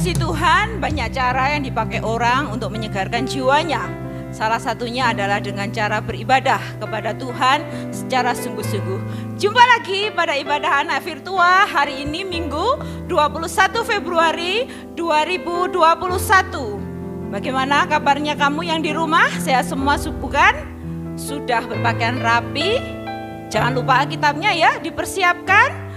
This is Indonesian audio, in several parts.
kasih Tuhan, banyak cara yang dipakai orang untuk menyegarkan jiwanya. Salah satunya adalah dengan cara beribadah kepada Tuhan secara sungguh-sungguh. Jumpa lagi pada ibadah anak virtual hari ini Minggu 21 Februari 2021. Bagaimana kabarnya kamu yang di rumah? Sehat semua bukan? Sudah berpakaian rapi? Jangan lupa Alkitabnya ya, dipersiapkan.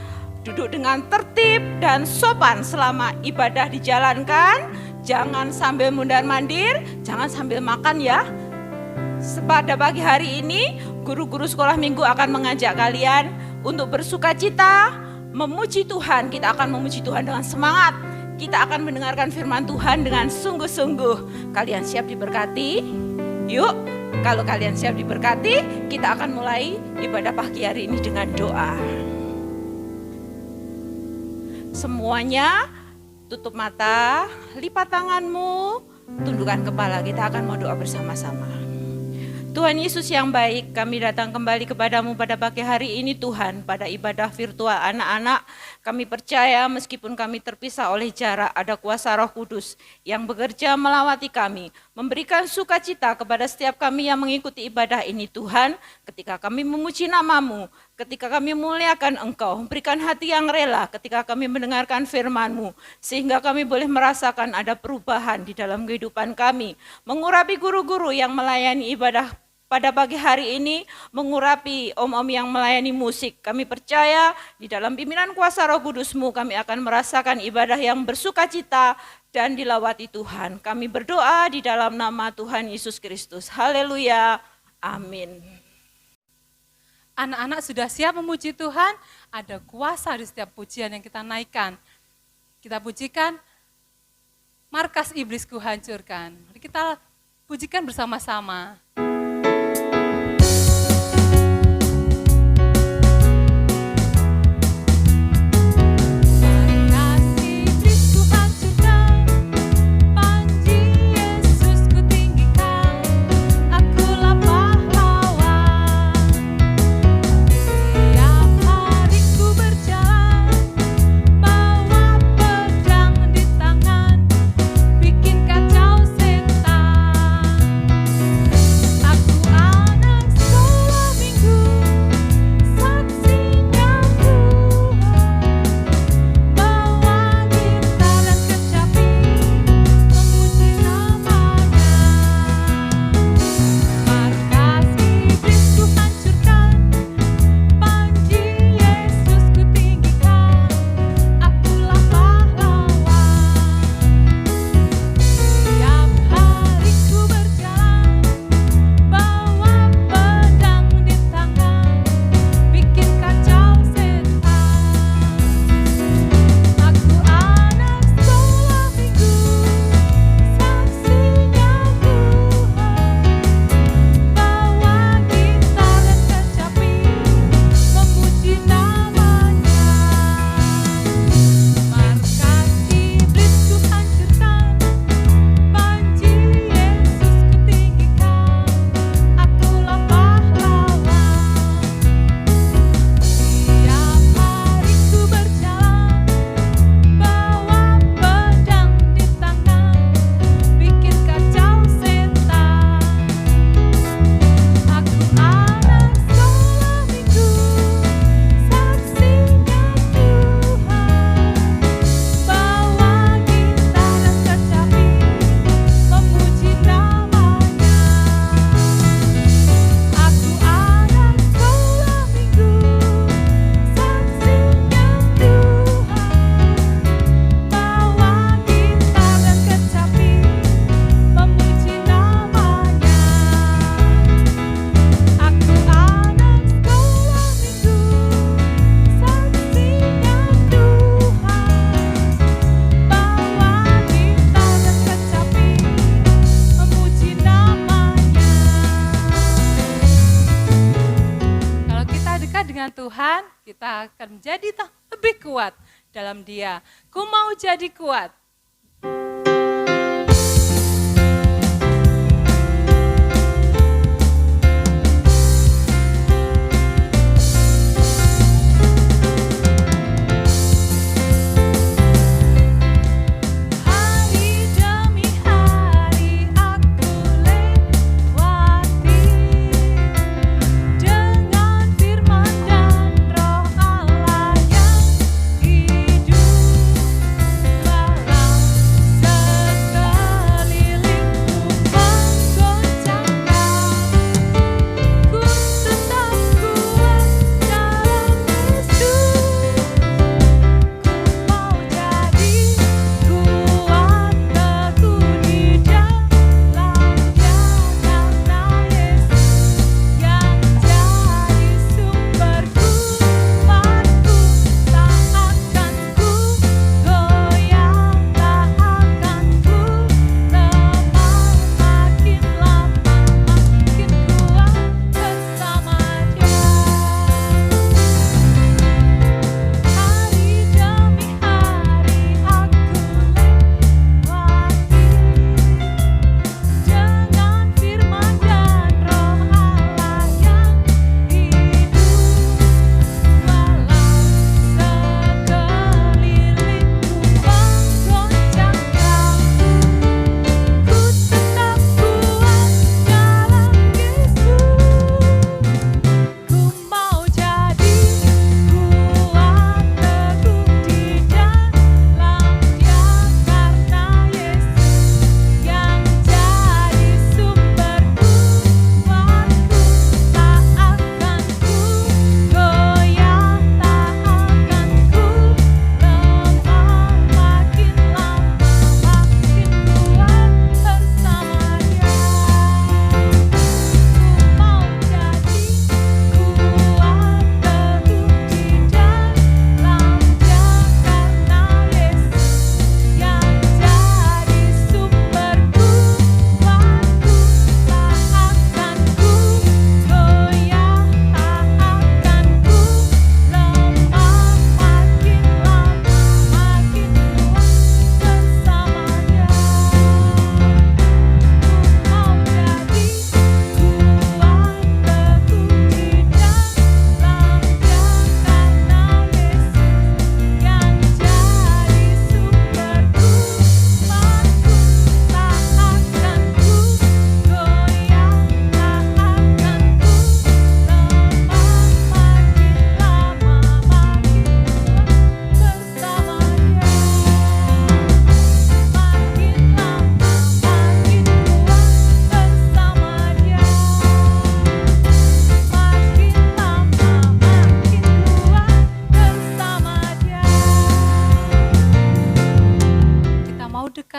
Duduk dengan tertib dan sopan selama ibadah dijalankan. Jangan sambil mundar-mandir, jangan sambil makan ya. Pada pagi hari ini, guru-guru sekolah minggu akan mengajak kalian untuk bersukacita, memuji Tuhan. Kita akan memuji Tuhan dengan semangat. Kita akan mendengarkan firman Tuhan dengan sungguh-sungguh. Kalian siap diberkati? Yuk, kalau kalian siap diberkati, kita akan mulai ibadah pagi hari ini dengan doa. Semuanya tutup mata, lipat tanganmu, tundukkan kepala, kita akan mau doa bersama-sama. Tuhan Yesus yang baik, kami datang kembali kepadamu pada pagi hari ini Tuhan, pada ibadah virtual anak-anak. Kami percaya meskipun kami terpisah oleh jarak, ada kuasa Roh Kudus yang bekerja melawati kami, memberikan sukacita kepada setiap kami yang mengikuti ibadah ini Tuhan. Ketika kami memuji nama-Mu, ketika kami memuliakan Engkau, berikan hati yang rela ketika kami mendengarkan firman-Mu, sehingga kami boleh merasakan ada perubahan di dalam kehidupan kami. Mengurapi guru-guru yang melayani ibadah pada pagi hari ini, mengurapi om-om yang melayani musik. Kami percaya di dalam pimpinan kuasa Roh Kudus-Mu kami akan merasakan ibadah yang bersukacita dan dilawati Tuhan. Kami berdoa di dalam nama Tuhan Yesus Kristus. Haleluya. Amin. Anak-anak sudah siap memuji Tuhan? Ada kuasa di setiap pujian yang kita naikkan. Kita pujikan, markas iblis kuhancurkan. Mari kita pujikan bersama-sama. Tuhan, kita akan menjadi lebih kuat dalam Dia. Ku mau jadi kuat. Haleluya.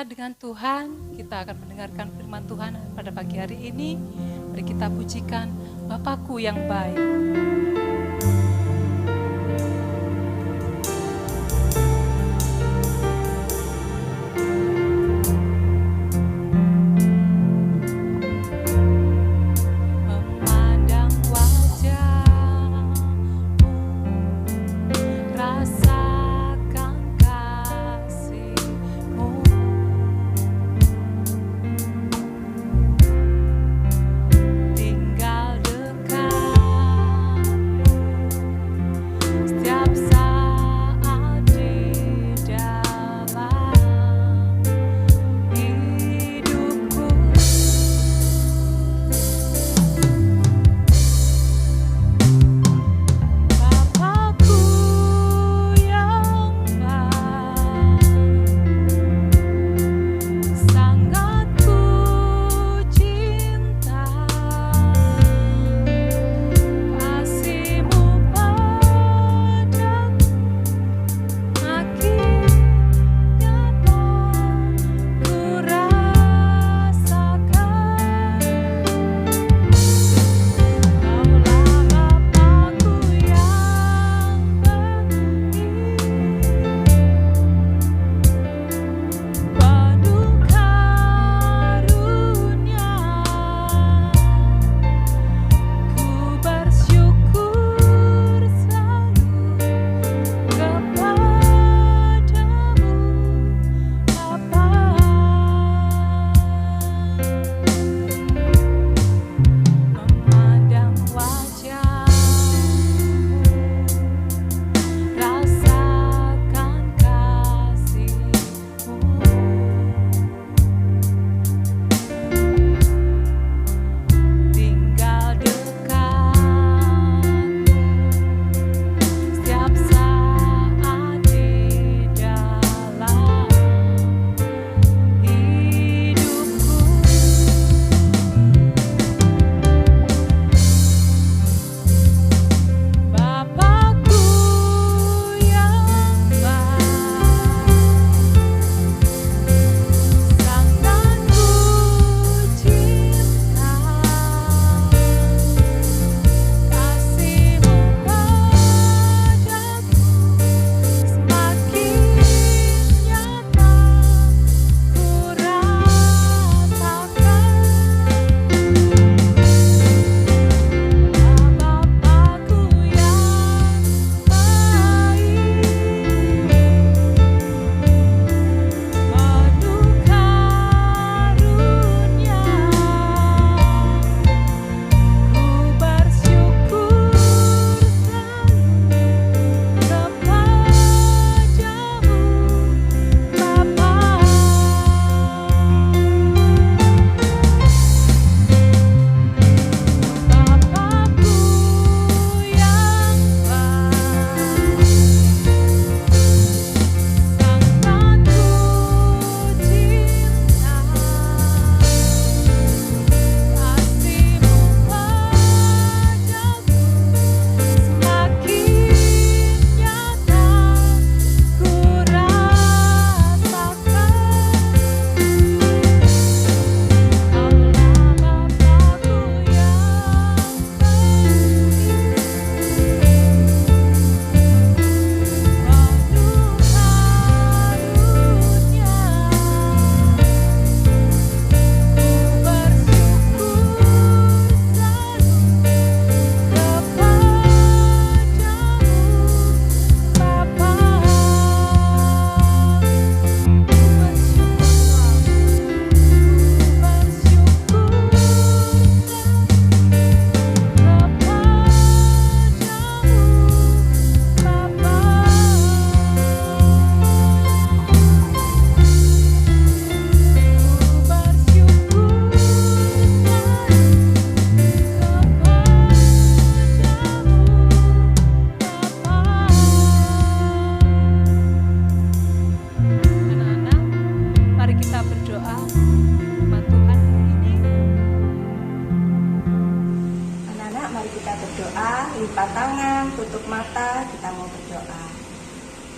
dekat dengan Tuhan, kita akan mendengarkan firman Tuhan pada pagi hari ini. Mari kita pujikan Bapakku yang baik. Memandang wajah-Mu, rasakan kasih-Mu. Tinggal dekat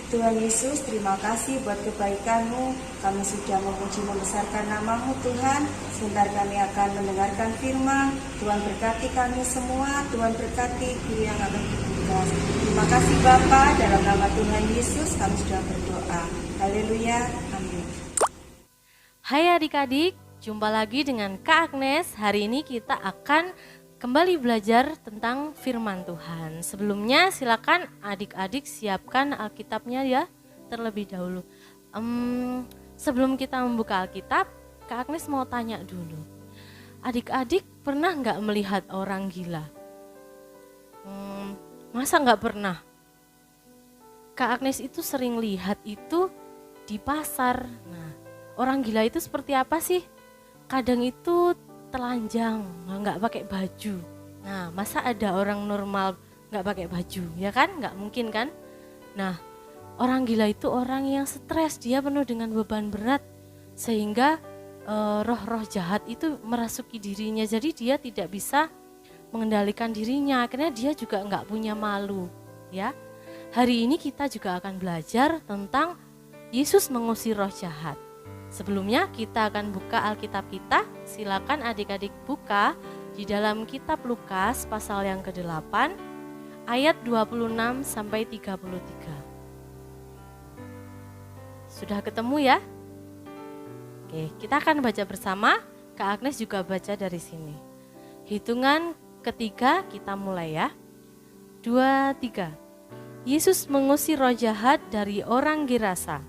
Tuhan Yesus, terima kasih buat kebaikan-Mu. Kami sudah memuji membesarkan nama-Mu Tuhan. Sebentar kami akan mendengarkan firman. Tuhan berkati kami semua. Tuhan berkati guru yang akan bertugas. Terima kasih Bapa, dalam nama Tuhan Yesus kami sudah berdoa. Haleluya, amin. Hai adik-adik, jumpa lagi dengan Kak Agnes. Hari ini kita akan kembali belajar tentang firman Tuhan. Sebelumnya silakan adik-adik siapkan Alkitabnya ya terlebih dahulu. Sebelum kita membuka Alkitab, Kak Agnes mau tanya dulu. Adik-adik pernah nggak melihat orang gila? Masa nggak pernah? Kak Agnes itu sering lihat itu di pasar. Nah, orang gila itu seperti apa sih? Kadang itu telanjang, nggak pakai baju. Nah, masa ada orang normal nggak pakai baju, ya kan? Nggak mungkin kan? Nah, orang gila itu orang yang stres, dia penuh dengan beban berat, sehingga roh-roh jahat itu merasuki dirinya. Jadi dia tidak bisa mengendalikan dirinya, akhirnya dia juga nggak punya malu. Ya, hari ini kita juga akan belajar tentang Yesus mengusir roh jahat. Sebelumnya kita akan buka Alkitab kita, silakan adik-adik buka di dalam kitab Lukas pasal yang ke-8 ayat 26 sampai 33. Sudah ketemu ya? Oke, kita akan baca bersama, Kak Agnes juga baca dari sini. Hitungan ketiga kita mulai ya. 2, 3. Yesus mengusir roh jahat dari orang Gerasa.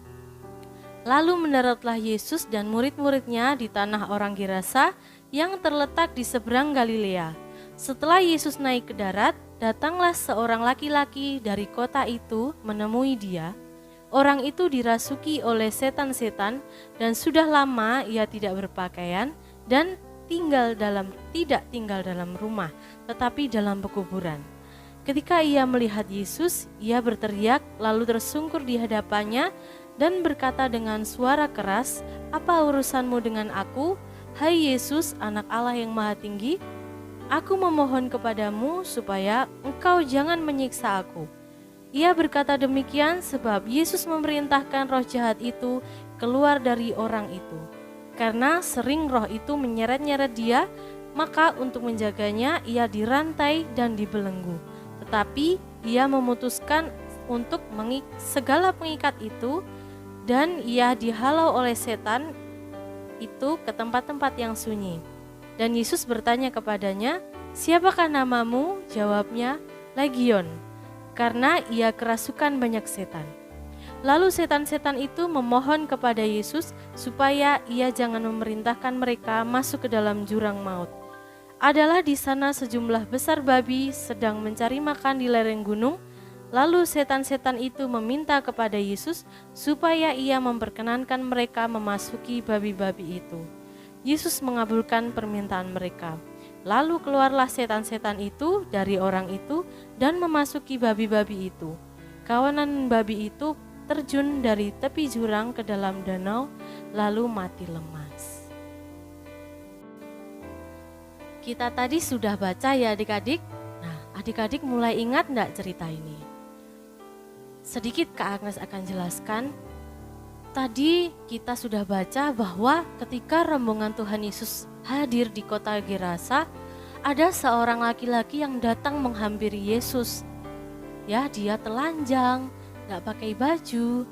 Lalu mendaratlah Yesus dan murid-muridnya di tanah orang Gerasa yang terletak di seberang Galilea. Setelah Yesus naik ke darat, datanglah seorang laki-laki dari kota itu menemui dia. Orang itu dirasuki oleh setan-setan dan sudah lama ia tidak berpakaian dan tidak tinggal dalam rumah, tetapi dalam pekuburan. Ketika ia melihat Yesus, ia berteriak lalu tersungkur di hadapannya dan berkata dengan suara keras, "Apa urusanmu dengan aku, hai Yesus, anak Allah yang maha tinggi? Aku memohon kepadamu supaya engkau jangan menyiksa aku." Ia berkata demikian sebab Yesus memerintahkan roh jahat itu keluar dari orang itu. Karena sering roh itu menyeret-nyeret dia, maka untuk menjaganya ia dirantai dan dibelenggu. Tetapi ia memutuskan untuk segala pengikat itu, dan ia dihalau oleh setan itu ke tempat-tempat yang sunyi. Dan Yesus bertanya kepadanya, "Siapakah namamu?" Jawabnya, "Legion," karena ia kerasukan banyak setan. Lalu setan-setan itu memohon kepada Yesus supaya ia jangan memerintahkan mereka masuk ke dalam jurang maut. Adalah di sana sejumlah besar babi sedang mencari makan di lereng gunung. Lalu setan-setan itu meminta kepada Yesus supaya ia memperkenankan mereka memasuki babi-babi itu. Yesus mengabulkan permintaan mereka. Lalu keluarlah setan-setan itu dari orang itu dan memasuki babi-babi itu. Kawanan babi itu terjun dari tepi jurang ke dalam danau, lalu mati lemas. Kita tadi sudah baca ya adik-adik. Nah, adik-adik mulai ingat enggak cerita ini? Sedikit Kak Agnes akan jelaskan. Tadi kita sudah baca bahwa ketika rombongan Tuhan Yesus hadir di kota Gerasa, ada seorang laki-laki yang datang menghampiri Yesus. Ya, dia telanjang, gak pakai baju.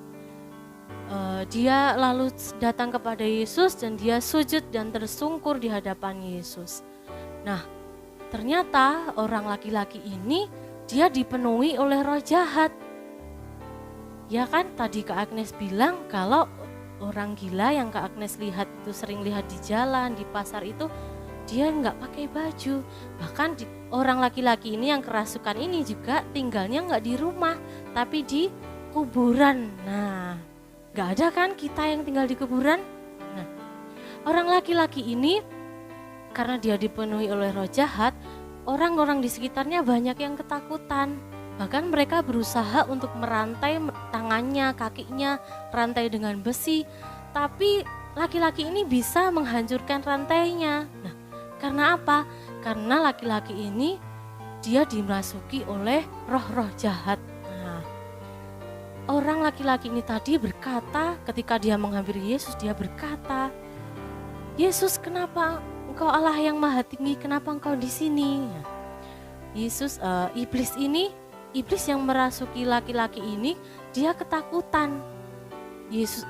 Dia lalu datang kepada Yesus dan dia sujud dan tersungkur di hadapan Yesus. Nah, ternyata orang laki-laki ini dia dipenuhi oleh roh jahat. Ya kan tadi Kak Agnes bilang kalau orang gila yang Kak Agnes lihat itu sering lihat di jalan, di pasar itu dia nggak pakai baju. Bahkan orang laki-laki ini yang kerasukan ini juga tinggalnya nggak di rumah tapi di kuburan. Nah, nggak ada kan kita yang tinggal di kuburan? Nah, orang laki-laki ini karena dia dipenuhi oleh roh jahat, orang-orang di sekitarnya banyak yang ketakutan. Bahkan mereka berusaha untuk merantai tangannya, kakinya, rantai dengan besi. Tapi laki-laki ini bisa menghancurkan rantainya. Nah, karena apa? Karena laki-laki ini dia dimasuki oleh roh-roh jahat. Nah, orang laki-laki ini tadi berkata, ketika dia menghampiri Yesus, dia berkata, Yesus, kenapa engkau Allah yang maha tinggi, kenapa engkau di sini? Yesus, iblis yang merasuki laki-laki ini, dia ketakutan.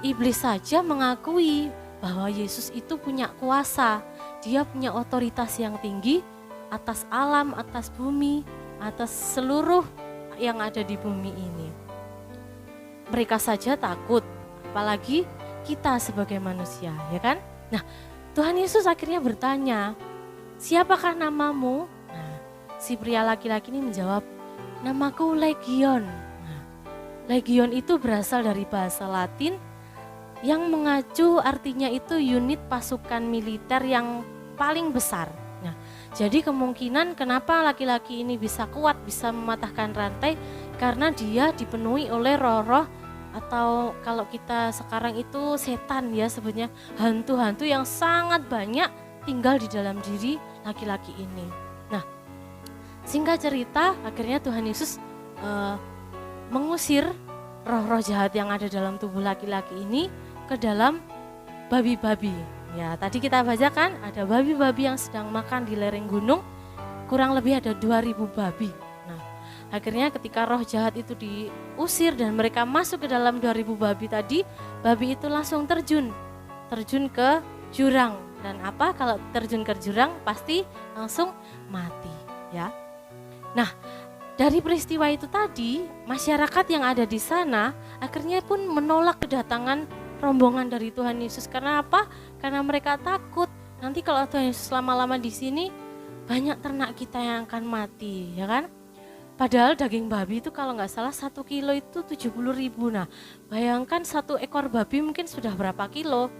Iblis saja mengakui bahwa Yesus itu punya kuasa, dia punya otoritas yang tinggi atas alam, atas bumi, atas seluruh yang ada di bumi ini. Mereka saja takut, apalagi kita sebagai manusia, ya kan? Nah, Tuhan Yesus akhirnya bertanya, siapakah namamu? Nah, si pria laki-laki ini menjawab, namaku Legion. Nah, Legion itu berasal dari bahasa Latin yang mengacu artinya itu unit pasukan militer yang paling besar. Nah, jadi kemungkinan kenapa laki-laki ini bisa kuat, bisa mematahkan rantai, karena dia dipenuhi oleh roh-roh, atau kalau kita sekarang itu setan ya sebutnya, hantu-hantu yang sangat banyak tinggal di dalam diri laki-laki ini. Nah, singkat cerita akhirnya Tuhan Yesus mengusir roh-roh jahat yang ada dalam tubuh laki-laki ini ke dalam babi-babi. Ya, tadi kita bacakan ada babi-babi yang sedang makan di lereng gunung, kurang lebih ada 2.000 babi. Nah, akhirnya ketika roh jahat itu diusir dan mereka masuk ke dalam 2.000 babi tadi, babi itu langsung terjun ke jurang. Dan apa, kalau terjun ke jurang pasti langsung mati, ya. Nah, dari peristiwa itu tadi, masyarakat yang ada di sana akhirnya pun menolak kedatangan rombongan dari Tuhan Yesus. Karena apa? Karena mereka takut nanti kalau Tuhan Yesus lama-lama di sini banyak ternak kita yang akan mati, ya kan? Padahal daging babi itu kalau nggak salah 1 kilo itu 70.000. Nah, bayangkan 1 ekor babi mungkin sudah berapa kilo?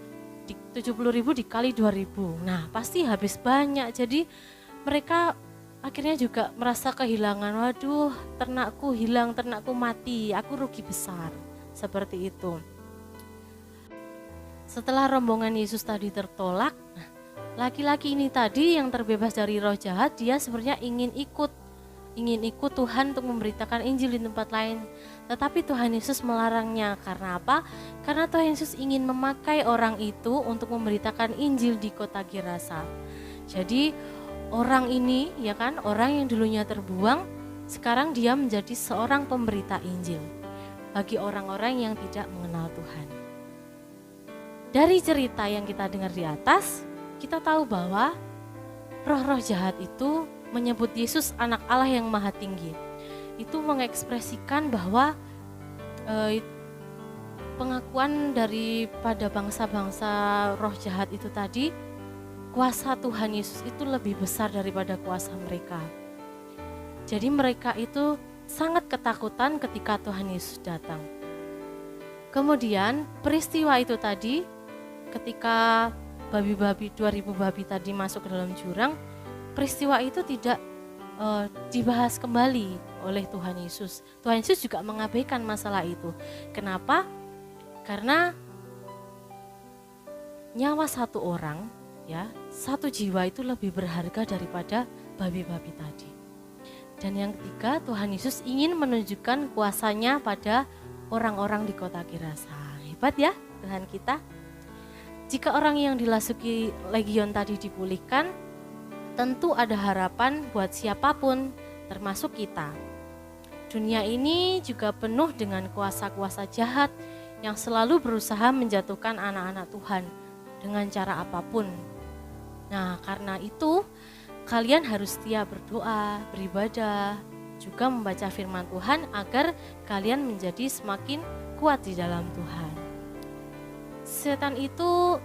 70.000 dikali 2.000. Nah, pasti habis banyak. Jadi mereka akhirnya juga merasa kehilangan. Waduh, ternakku hilang, ternakku mati, aku rugi besar. Seperti itu. Setelah rombongan Yesus tadi tertolak, laki-laki ini tadi yang terbebas dari roh jahat, dia sebenarnya ingin ikut Tuhan untuk memberitakan Injil di tempat lain. Tetapi Tuhan Yesus melarangnya. Karena apa? Karena Tuhan Yesus ingin memakai orang itu untuk memberitakan Injil di kota Gerasa. Jadi orang ini, ya kan, orang yang dulunya terbuang, sekarang dia menjadi seorang pemberita Injil bagi orang-orang yang tidak mengenal Tuhan. Dari cerita yang kita dengar di atas, kita tahu bahwa roh-roh jahat itu menyebut Yesus anak Allah yang maha tinggi. Itu mengekspresikan bahwa pengakuan daripada bangsa-bangsa roh jahat itu tadi, kuasa Tuhan Yesus itu lebih besar daripada kuasa mereka. Jadi mereka itu sangat ketakutan ketika Tuhan Yesus datang. Kemudian peristiwa itu tadi, ketika babi-babi 2.000 babi tadi masuk ke dalam jurang, peristiwa itu tidak dibahas kembali oleh Tuhan Yesus. Tuhan Yesus juga mengabaikan masalah itu. Kenapa? Karena nyawa satu orang, ya, satu jiwa itu lebih berharga daripada babi-babi tadi. Dan yang ketiga, Tuhan Yesus ingin menunjukkan kuasanya pada orang-orang di kota Gerasa. Hebat ya Tuhan kita. Jika orang yang dilasuki legion tadi dipulihkan, tentu ada harapan buat siapapun, termasuk kita. Dunia ini juga penuh dengan kuasa-kuasa jahat yang selalu berusaha menjatuhkan anak-anak Tuhan dengan cara apapun. Nah, karena itu kalian harus setia berdoa, beribadah, juga membaca firman Tuhan agar kalian menjadi semakin kuat di dalam Tuhan. Setan itu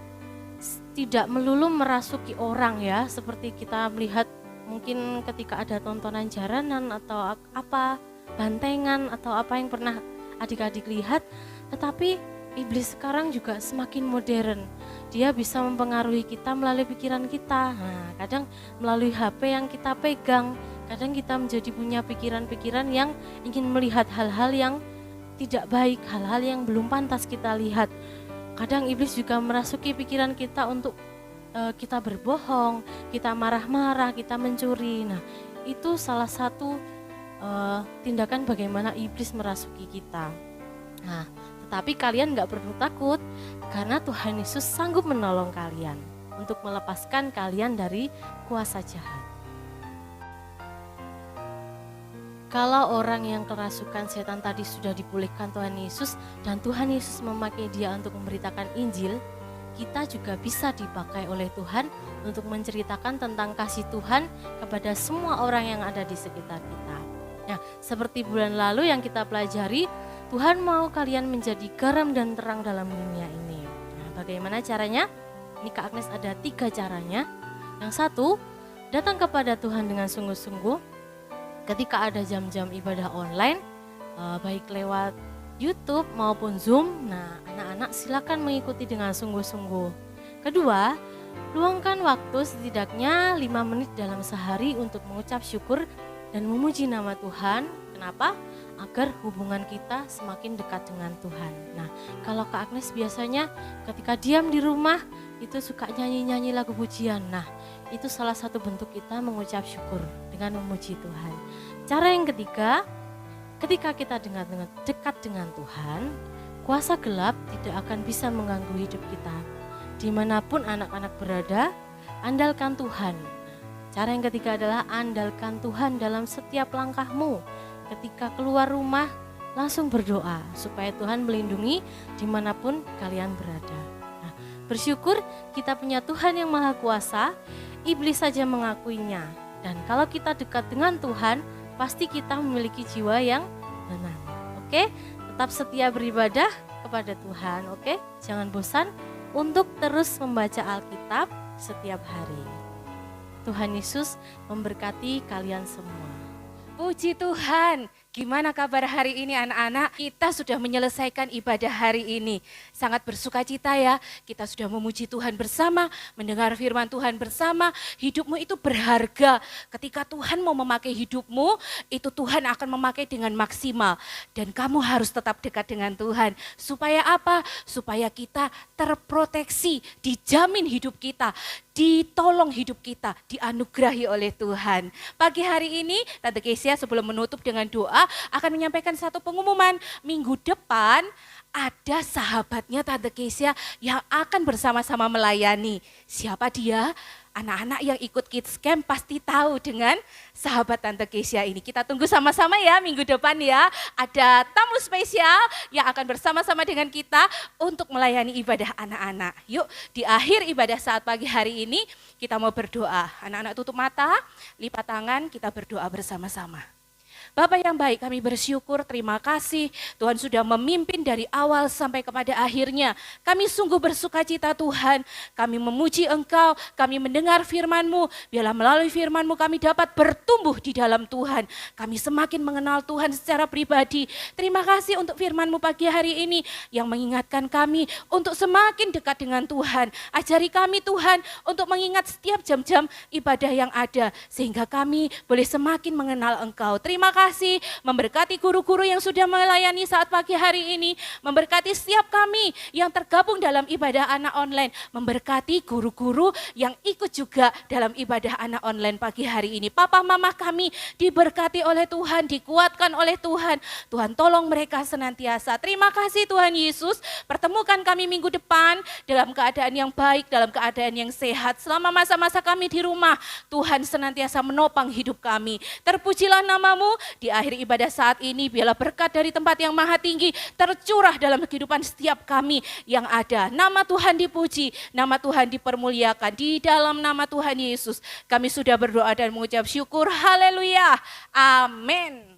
tidak melulu merasuki orang ya, seperti kita melihat mungkin ketika ada tontonan jaranan atau apa, bantengan atau apa yang pernah adik-adik lihat, tetapi iblis sekarang juga semakin modern. Dia bisa mempengaruhi kita melalui pikiran kita. Nah, kadang melalui HP yang kita pegang, kadang kita menjadi punya pikiran-pikiran yang ingin melihat hal-hal yang tidak baik, hal-hal yang belum pantas kita lihat. Kadang iblis juga merasuki pikiran kita untuk kita berbohong, kita marah-marah, kita mencuri. Nah, itu salah satu tindakan bagaimana iblis merasuki kita. Nah, tetapi kalian gak perlu takut karena Tuhan Yesus sanggup menolong kalian untuk melepaskan kalian dari kuasa jahat. Kalau orang yang kerasukan setan tadi sudah dipulihkan Tuhan Yesus dan Tuhan Yesus memakai dia untuk memberitakan Injil, kita juga bisa dipakai oleh Tuhan untuk menceritakan tentang kasih Tuhan kepada semua orang yang ada di sekitar kita. Nah, seperti bulan lalu yang kita pelajari, Tuhan mau kalian menjadi garam dan terang dalam dunia ini. Nah, bagaimana caranya? Ini Kak Agnes ada 3 caranya. Yang satu, datang kepada Tuhan dengan sungguh-sungguh. Ketika ada jam-jam ibadah online, baik lewat YouTube maupun Zoom, nah anak-anak silakan mengikuti dengan sungguh-sungguh. Kedua, luangkan waktu setidaknya 5 menit dalam sehari untuk mengucap syukur dan memuji nama Tuhan. Kenapa? Agar hubungan kita semakin dekat dengan Tuhan. Nah, kalau Kak Agnes biasanya ketika diam di rumah itu suka nyanyi-nyanyi lagu pujian. Nah, itu salah satu bentuk kita mengucap syukur dengan memuji Tuhan. Cara yang ketiga, ketika kita dekat dengan Tuhan, kuasa gelap tidak akan bisa mengganggu hidup kita. Dimanapun anak-anak berada, andalkan Tuhan. Cara yang ketiga adalah andalkan Tuhan dalam setiap langkahmu. Ketika keluar rumah, langsung berdoa supaya Tuhan melindungi dimanapun kalian berada. Nah, bersyukur kita punya Tuhan yang Maha Kuasa, iblis saja mengakuinya. Dan kalau kita dekat dengan Tuhan, pasti kita memiliki jiwa yang tenang. Oke, tetap setia beribadah kepada Tuhan. Oke, jangan bosan untuk terus membaca Alkitab setiap hari. Tuhan Yesus memberkati kalian semua. Puji Tuhan, gimana kabar hari ini anak-anak? Kita sudah menyelesaikan ibadah hari ini. Sangat bersuka cita ya, kita sudah memuji Tuhan bersama, mendengar firman Tuhan bersama. Hidupmu itu berharga. Ketika Tuhan mau memakai hidupmu, itu Tuhan akan memakai dengan maksimal. Dan kamu harus tetap dekat dengan Tuhan. Supaya apa? Supaya kita terproteksi, dijamin hidup kita, ditolong hidup kita, dianugerahi oleh Tuhan. Pagi hari ini, Tante Kesia sebelum menutup dengan doa, akan menyampaikan satu pengumuman. Minggu depan ada sahabatnya Tante Kesia yang akan bersama-sama melayani. Siapa dia? Anak-anak yang ikut Kids Camp pasti tahu dengan sahabat Tante Kesia ini. Kita tunggu sama-sama ya minggu depan ya. Ada tamu spesial yang akan bersama-sama dengan kita untuk melayani ibadah anak-anak. Yuk, di akhir ibadah saat pagi hari ini kita mau berdoa. Anak-anak tutup mata, lipat tangan, kita berdoa bersama-sama. Bapak yang baik, kami bersyukur, terima kasih Tuhan sudah memimpin dari awal sampai kepada akhirnya. Kami sungguh bersuka cita Tuhan, kami memuji Engkau, kami mendengar firman-Mu. Biarlah melalui firman-Mu kami dapat bertumbuh di dalam Tuhan. Kami semakin mengenal Tuhan secara pribadi. Terima kasih untuk firman-Mu pagi hari ini yang mengingatkan kami untuk semakin dekat dengan Tuhan. Ajari kami Tuhan untuk mengingat setiap jam-jam ibadah yang ada sehingga kami boleh semakin mengenal Engkau. Terima kasih memberkati guru-guru yang sudah melayani saat pagi hari ini, memberkati setiap kami yang tergabung dalam ibadah anak online, memberkati guru-guru yang ikut juga dalam ibadah anak online pagi hari ini. Papa mama kami diberkati oleh Tuhan, dikuatkan oleh Tuhan. Tuhan tolong mereka senantiasa. Terima kasih Tuhan Yesus, pertemukan kami minggu depan dalam keadaan yang baik, dalam keadaan yang sehat. Selama masa-masa kami di rumah, Tuhan senantiasa menopang hidup kami. Terpujilah nama-Mu. Di akhir ibadah saat ini, biarlah berkat dari tempat yang maha tinggi tercurah dalam kehidupan setiap kami yang ada. Nama Tuhan dipuji, nama Tuhan dipermuliakan. Di dalam nama Tuhan Yesus, kami sudah berdoa dan mengucap syukur. Haleluya. Amin.